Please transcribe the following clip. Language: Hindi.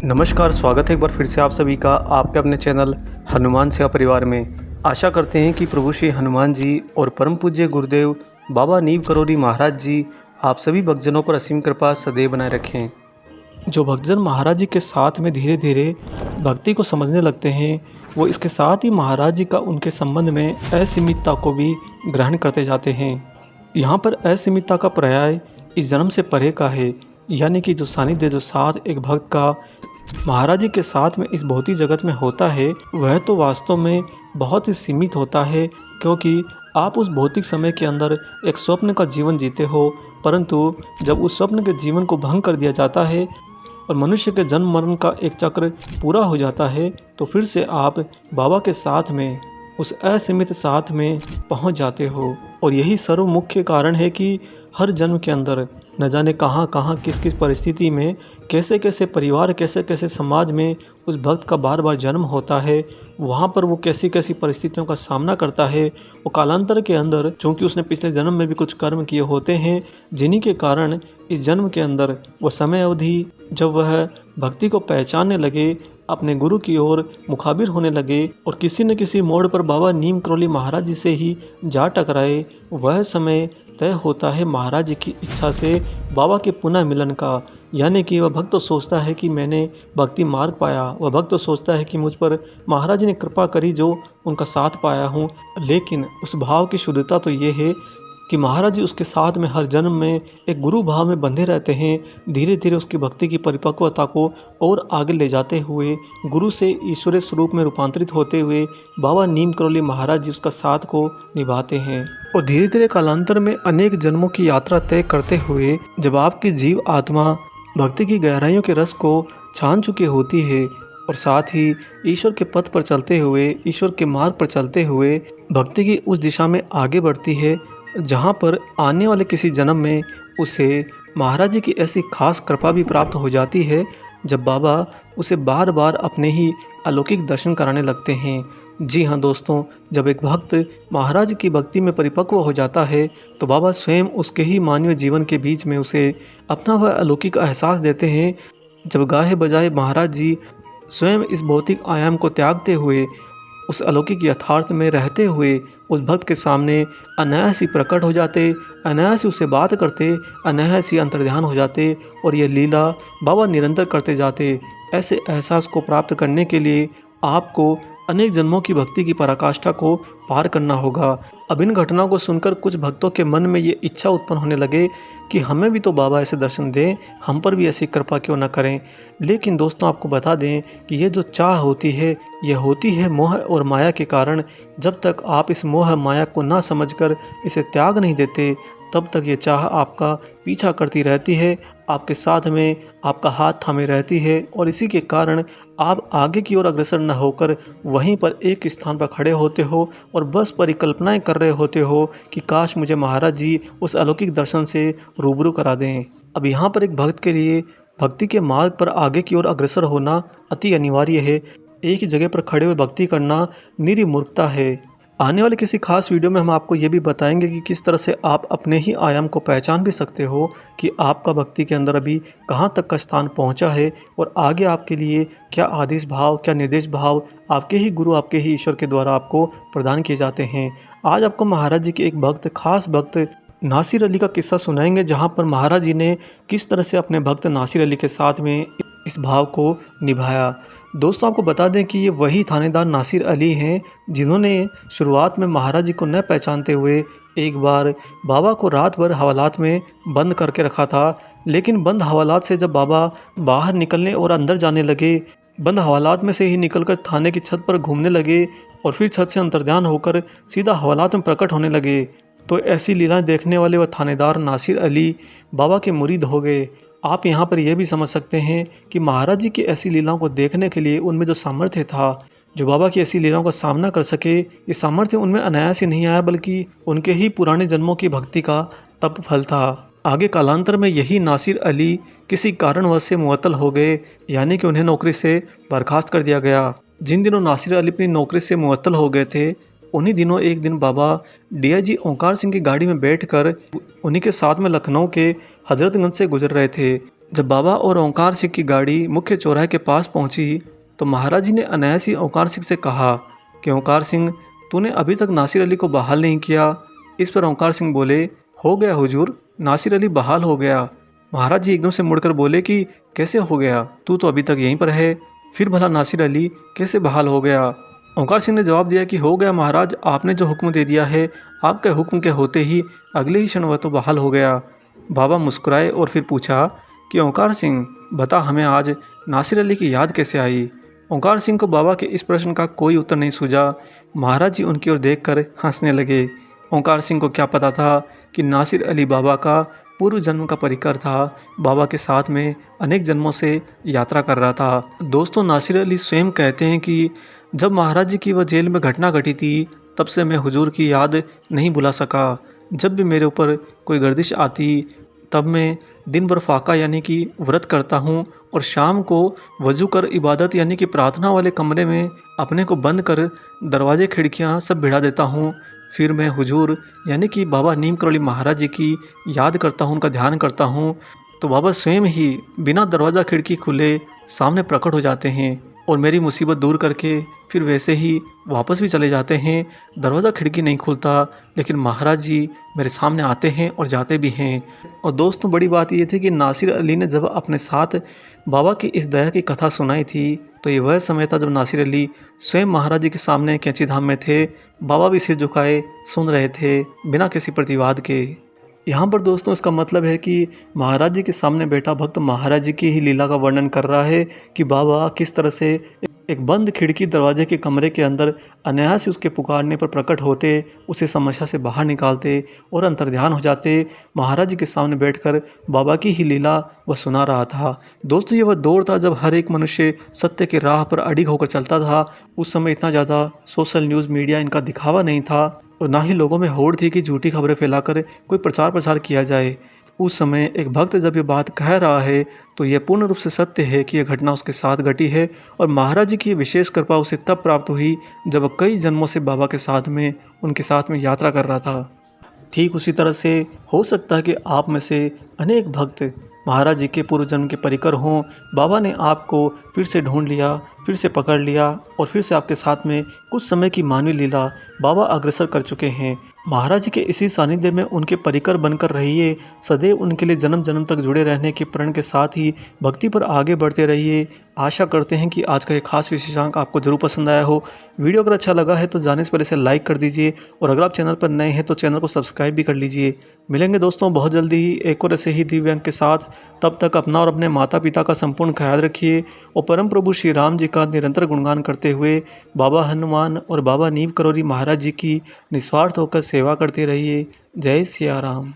नमस्कार, स्वागत है एक बार फिर से आप सभी का आपके अपने चैनल हनुमान सेवा परिवार में। आशा करते हैं कि प्रभु श्री हनुमान जी और परम पूज्य गुरुदेव बाबा नीव करौरी महाराज जी आप सभी भक्तजनों पर असीम कृपा सदैव बनाए रखें। जो भक्तजन महाराज जी के साथ में धीरे धीरे भक्ति को समझने लगते हैं, वो इसके साथ ही महाराज जी का उनके संबंध में असीमितता को भी ग्रहण करते जाते हैं। यहाँ पर असीमितता का पर्याय इस जन्म से परे का है, यानी कि जो सानिध्य जो साथ एक भक्त का महाराज जी के साथ में इस भौतिक जगत में होता है, वह तो वास्तव में बहुत ही सीमित होता है, क्योंकि आप उस भौतिक समय के अंदर एक स्वप्न का जीवन जीते हो, परंतु जब उस स्वप्न के जीवन को भंग कर दिया जाता है और मनुष्य के जन्म मरण का एक चक्र पूरा हो जाता है, तो फिर से आप बाबा के साथ में उस असीमित साथ में पहुंच जाते हो। और यही सर्व मुख्य कारण है कि हर जन्म के अंदर न जाने कहाँ कहाँ किस किस परिस्थिति में कैसे कैसे परिवार कैसे कैसे समाज में उस भक्त का बार बार जन्म होता है, वहाँ पर वो कैसी कैसी परिस्थितियों का सामना करता है। वो कालांतर के अंदर चूँकि उसने पिछले जन्म में भी कुछ कर्म किए होते हैं, जिन्हीं के कारण इस जन्म के अंदर वो समय अवधि जब वह भक्ति को पहचानने लगे, अपने गुरु की ओर मुखाबिर होने लगे और किसी न किसी मोड़ पर बाबा नीम करौली महाराज जी से ही जा टकराए, वह समय तय होता है महाराज जी की इच्छा से बाबा के पुनः मिलन का। यानी कि वह भक्त तो सोचता है कि मैंने भक्ति मार्ग पाया, वह भक्त तो सोचता है कि मुझ पर महाराज जी ने कृपा करी जो उनका साथ पाया हूँ, लेकिन उस भाव की शुद्धता तो ये है कि महाराज जी उसके साथ में हर जन्म में एक गुरु भाव में बंधे रहते हैं। धीरे धीरे उसकी भक्ति की परिपक्वता को और आगे ले जाते हुए गुरु से ईश्वरीय स्वरूप में रूपांतरित होते हुए बाबा नीम करौली महाराज जी उसका साथ को निभाते हैं। और धीरे धीरे कालांतर में अनेक जन्मों की यात्रा तय करते हुए जब आपकी जीव आत्मा भक्ति की गहराइयों के रस को छान चुकी होती है और साथ ही ईश्वर के पथ पर चलते हुए, ईश्वर के मार्ग पर चलते हुए भक्ति की उस दिशा में आगे बढ़ती है, जहाँ पर आने वाले किसी जन्म में उसे महाराज जी की ऐसी खास कृपा भी प्राप्त हो जाती है, जब बाबा उसे बार बार अपने ही अलौकिक दर्शन कराने लगते हैं। जी हाँ दोस्तों, जब एक भक्त महाराज की भक्ति में परिपक्व हो जाता है, तो बाबा स्वयं उसके ही मानवीय जीवन के बीच में उसे अपना वह अलौकिक एहसास देते हैं। जब गाहे बजाए महाराज जी स्वयं इस भौतिक आयाम को त्यागते हुए उस अलौकिक यथार्थ में रहते हुए उस भक्त के सामने अनायास ही प्रकट हो जाते, अनायास ही उससे बात करते, अनायास ही अंतर्ध्यान हो जाते और ये लीला बाबा निरंतर करते जाते। ऐसे एहसास को प्राप्त करने के लिए आपको अनेक जन्मों की भक्ति की पराकाष्ठा को पार करना होगा। अब इन घटनाओं को सुनकर कुछ भक्तों के मन में ये इच्छा उत्पन्न होने लगे कि हमें भी तो बाबा ऐसे दर्शन दें, हम पर भी ऐसी कृपा क्यों न करें। लेकिन दोस्तों, आपको बता दें कि ये जो चाह होती है, यह होती है मोह और माया के कारण। जब तक आप इस मोह माया को ना समझकर इसे त्याग नहीं देते, तब तक ये चाह आपका पीछा करती रहती है, आपके साथ में आपका हाथ थामे रहती है और इसी के कारण आप आगे की ओर अग्रसर न होकर वहीं पर एक स्थान पर खड़े होते हो और बस परिकल्पनाएं कर रहे होते हो कि काश मुझे महाराज जी उस अलौकिक दर्शन से रूबरू करा दें। अब यहाँ पर एक भक्त के लिए भक्ति के मार्ग पर आगे की ओर अग्रसर होना अति अनिवार्य है। एक ही जगह पर खड़े हुए भक्ति करना निरी मूर्खता है। आने वाले किसी खास वीडियो में हम आपको ये भी बताएंगे कि किस तरह से आप अपने ही आयाम को पहचान भी सकते हो कि आपका भक्ति के अंदर अभी कहाँ तक का स्थान पहुँचा है और आगे आपके लिए क्या आदेश भाव, क्या निर्देश भाव आपके ही गुरु, आपके ही ईश्वर के द्वारा आपको प्रदान किए जाते हैं। आज आपको महाराज जी के एक भक्त, खास भक्त नासिर अली का किस्सा सुनाएंगे, जहाँ पर महाराज जी ने किस तरह से अपने भक्त नासिर अली के साथ में इस भाव को निभाया। दोस्तों, आपको बता दें कि ये वही थानेदार नासिर अली हैं जिन्होंने शुरुआत में महाराज जी को न पहचानते हुए एक बार बाबा को रात भर हवालात में बंद करके रखा था। लेकिन बंद हवालात से जब बाबा बाहर निकलने और अंदर जाने लगे, बंद हवालात में से ही निकलकर थाने की छत पर घूमने लगे और फिर छत से अंतर्ध्यान होकर सीधा हवालात में प्रकट होने लगे, तो ऐसी लीलाएं देखने वाले वह थानेदार नासिर अली बाबा के मुरीद हो गए। आप यहाँ पर यह भी समझ सकते हैं कि महाराज जी की ऐसी लीलाओं को देखने के लिए उनमें जो सामर्थ्य था, जो बाबा की ऐसी लीलाओं का सामना कर सके, ये सामर्थ्य उनमें अनायास ही नहीं आया, बल्कि उनके ही पुराने जन्मों की भक्ति का तप फल था। आगे कालांतर में यही नासिर अली किसी कारणवश से मुअत्तल हो गए, यानी कि उन्हें नौकरी से बर्खास्त कर दिया गया। जिन दिनों नासिर अली अपनी नौकरी से मुअत्तल हो गए थे, उन्हीं दिनों एक दिन बाबा डीआईजी ओंकार सिंह की गाड़ी में बैठकर उन्हीं के साथ में लखनऊ के हजरतगंज से गुजर रहे थे। जब बाबा और ओंकार सिंह की गाड़ी मुख्य चौराहे के पास पहुंची तो महाराज जी ने अनायास ही ओंकार सिंह से कहा कि ओंकार सिंह, तूने अभी तक नासिर अली को बहाल नहीं किया। इस पर ओंकार सिंह बोले, हो गया हुजूर, नासिर अली बहाल हो गया। महाराज जी एकदम से मुड़कर बोले कि कैसे हो गया, तू तो अभी तक यहीं पर है, फिर भला नासिर अली कैसे बहाल हो गया। ओंकार सिंह ने जवाब दिया कि हो गया महाराज, आपने जो हुक्म दे दिया है, आपके हुक्म के होते ही अगले ही क्षण वह तो बहाल हो गया। बाबा मुस्कुराए और फिर पूछा कि ओंकार सिंह, बता हमें आज नासिर अली की याद कैसे आई। ओंकार सिंह को बाबा के इस प्रश्न का कोई उत्तर नहीं सूझा। महाराज जी उनकी ओर देखकर हंसने लगे। ओंकार सिंह को क्या पता था कि नासिर अली बाबा का पूर्व जन्म का परिकर था, बाबा के साथ में अनेक जन्मों से यात्रा कर रहा था। दोस्तों, नासिर अली स्वयं कहते हैं कि जब महाराज जी की वह जेल में घटना घटी थी, तब से मैं हुजूर की याद नहीं भुला सका। जब भी मेरे ऊपर कोई गर्दिश आती, तब मैं दिन भर फाका यानी कि व्रत करता हूँ और शाम को वज़ू कर इबादत यानी कि प्रार्थना वाले कमरे में अपने को बंद कर दरवाजे खिड़कियाँ सब भिड़ा देता हूँ। फिर मैं हुजूर यानी कि बाबा नीम करौली महाराज जी की याद करता हूँ, उनका ध्यान करता हूँ, तो बाबा स्वयं ही बिना दरवाज़ा खिड़की खुले सामने प्रकट हो जाते हैं और मेरी मुसीबत दूर करके फिर वैसे ही वापस भी चले जाते हैं। दरवाज़ा खिड़की नहीं खुलता, लेकिन महाराज जी मेरे सामने आते हैं और जाते भी हैं। और दोस्तों, बड़ी बात ये थी कि नासिर अली ने जब अपने साथ बाबा की इस दया की कथा सुनाई थी, तो ये वह समय था जब नासिर अली स्वयं महाराज जी के सामने कैंची धाम में थे। बाबा भी सिर झुकाए सुन रहे थे बिना किसी प्रतिवाद के। यहाँ पर दोस्तों इसका मतलब है कि महाराज जी के सामने बैठा भक्त महाराज जी की ही लीला का वर्णन कर रहा है कि बाबा किस तरह से एक बंद खिड़की दरवाजे के कमरे के अंदर अनायास ही उसके पुकारने पर प्रकट होते, उसे समस्या से बाहर निकालते और अंतर्ध्यान हो जाते। महाराज जी के सामने बैठकर बाबा की ही लीला वह सुना रहा था। दोस्तों, ये वह दौर था जब हर एक मनुष्य सत्य के राह पर अडिग होकर चलता था। उस समय इतना ज़्यादा सोशल न्यूज़ मीडिया इनका दिखावा नहीं था और ना ही लोगों में होड़ थी कि झूठी खबरें फैलाकर कोई प्रचार प्रसार किया जाए। उस समय एक भक्त जब ये बात कह रहा है तो यह पूर्ण रूप से सत्य है कि यह घटना उसके साथ घटी है और महाराज जी की विशेष कृपा उसे तब प्राप्त हुई जब वह कई जन्मों से बाबा के साथ में उनके साथ में यात्रा कर रहा था। ठीक उसी तरह से हो सकता है कि आप में से अनेक भक्त महाराज जी के पूर्व जन्म के परिकर हों। बाबा ने आपको फिर से ढूंढ लिया, फिर से पकड़ लिया और फिर से आपके साथ में कुछ समय की मानवीय लीला बाबा अग्रसर कर चुके हैं। महाराज जी के इसी सानिध्य में उनके परिकर बनकर रहिए। सदैव उनके लिए जन्म जन्म तक जुड़े रहने के प्रण के साथ ही भक्ति पर आगे बढ़ते रहिए। आशा करते हैं कि आज का ये खास विशेषांक आपको जरूर पसंद आया हो। वीडियो अगर अच्छा लगा है तो जाने से पहले इसे लाइक कर दीजिए और अगर आप चैनल पर नए हैं तो चैनल को सब्सक्राइब भी कर लीजिए। मिलेंगे दोस्तों बहुत जल्दी ही एक और ऐसे ही दिव्य अंक के साथ। तब तक अपना और अपने माता पिता का संपूर्ण ख्याल रखिए और परम प्रभु श्री राम जी का निरंतर गुणगान करते हुए बाबा हनुमान और बाबा नीम करौली महाराज जी की निस्वार्थ होकर सेवा करते रहिए। जय सिया राम।